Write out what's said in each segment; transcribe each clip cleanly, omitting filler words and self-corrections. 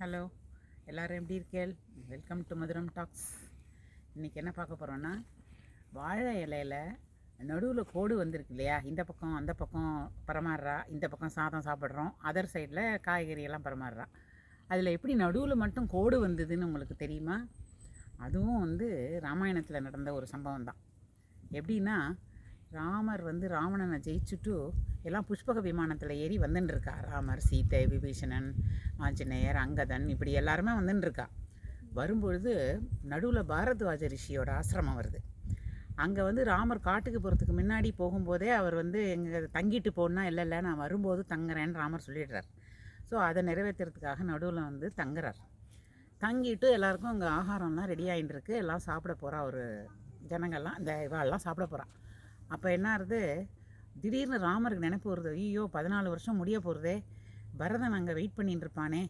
Hello, எல்லோரும் எப்படி இருக்கேள்? Welcome to Madhuram talks. இன்றைக்கி என்ன பார்க்க போகிறோன்னா, வாழை இலையில் நடுவில் கோடு வந்திருக்கு இல்லையா? இந்த பக்கம் அந்த பக்கம் பரமாறுறா, இந்த பக்கம் சாதம் சாப்பிட்றோம், அதர் சைடில் காய்கறியெல்லாம் பரமாறுறா. அதில் எப்படி நடுவில் மட்டும் கோடு வந்ததுன்னு உங்களுக்கு தெரியுமா? அதுவும் ராமாயணத்தில் நடந்த ஒரு சம்பவம் தான். எப்படின்னா, ராமர் ராவணனை ஜெயிச்சுட்டு எல்லாம் புஷ்பக விமானத்தில் ஏறி வந்துட்டுருக்கா. ராமர், சீதை, விபீஷணன், ஆஞ்சநேயர், அங்கதன், இப்படி எல்லாருமே வந்துட்டுருக்கா. வரும்பொழுது நடுவில் பாரத்வாஜ ரிஷியோட ஆசிரமம் வருது. அங்கே ராமர் காட்டுக்கு போகிறதுக்கு முன்னாடி போகும்போதே அவர் எங்கே தங்கிட்டு போனால் இல்லை நான் வரும்போது தங்குறேன்னு ராமர் சொல்லிடுறார். ஸோ அதை நிறைவேற்றுறதுக்காக நடுவில் தங்குறார். தங்கிட்டு எல்லாருக்கும் அங்கே ஆகாரம்லாம் ரெடி ஆகிட்டு இருக்கு. எல்லாம் சாப்பிட போகிறா. ஒரு ஜனங்கள்லாம் இந்த இவாளெலாம் சாப்பிட போகிறான். அப்போ என்ன ஆகுது, திடீர்னு ராமருக்கு நினைப்பு வருது, ஐயோ 14 வருஷம் முடிய போகிறதே, பரதன் அங்கே வெயிட் பண்ணிட்டு இருப்பானே,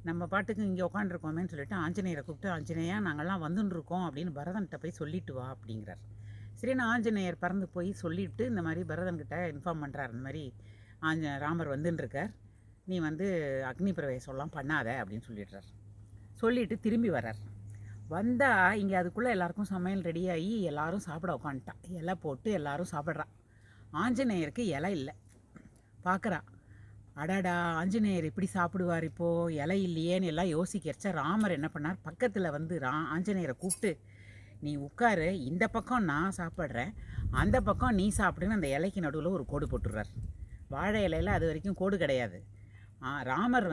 நம்ம பாட்டுக்கு இங்கே உட்காந்துருக்கோமேன்னு சொல்லிட்டு ஆஞ்சநேயரை கூப்பிட்டு, ஆஞ்சநேயா நாங்கள்லாம் வந்துட்டுருக்கோம் அப்படின்னு பரதன்கிட்ட போய் சொல்லிட்டு வா அப்படிங்கிறார். சரின்னு ஆஞ்சநேயர் பறந்து போய் சொல்லிவிட்டு இந்த மாதிரி பரதன்கிட்ட இன்ஃபார்ம் பண்ணுறார். இந்த மாதிரி ராமர் வந்துட்டுருக்கார், நீ அக்னி பிரவேசம்லாம் பண்ணாத அப்படின்னு சொல்லிடுறார். சொல்லிவிட்டு திரும்பி வர்றார். வந்தால் இங்கே அதுக்குள்ளே எல்லாருக்கும் சமையல் ரெடியாகி எல்லோரும் சாப்பிட உட்காந்துட்டா. இலை போட்டு எல்லோரும் சாப்பிட்றா. ஆஞ்சநேயருக்கு இலை இல்லை. பார்க்குறா, அடாடா ஆஞ்சநேயர் இப்படி சாப்பிடுவார், இப்போது இலை இல்லையேன்னு எல்லாம் யோசிக்கிறச்சா ராமர் என்ன பண்ணார், பக்கத்தில் ஆஞ்சநேயரை கூப்பிட்டு, நீ உட்காரு, இந்த பக்கம் நான் சாப்பிட்றேன், அந்த பக்கம் நீ சாப்பிடுன்னு அந்த இலைக்கு நடுவில் ஒரு கோடு போட்டுடுறார். வாழை இலையில் அது வரைக்கும் கோடு கிடையாது. ராமர்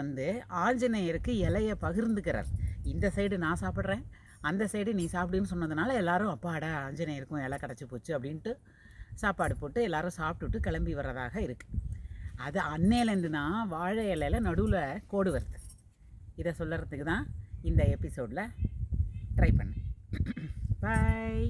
ஆஞ்சநேயருக்கு இலையை பகிர்ந்துக்கிறார். இந்த சைடு நான் சாப்பிட்றேன், அந்த சைடு நீ சாப்பிடுன்னு சொன்னதுனால எல்லோரும் அப்பாடா ஆஞ்சநேயருக்கும் இலை கிடச்சி போச்சு அப்படின்ட்டு சாப்பாடு போட்டு எல்லோரும் சாப்பிட்டுட்டு கிளம்பி வர்றதாக இருக்குது. அது அன்னையிலேருந்து தான் வாழை இலையில் நடுவில் கோடு வருது. இதை சொல்கிறதுக்கு தான் இந்த எபிசோடில் ட்ரை பண்ணேன். பாய்.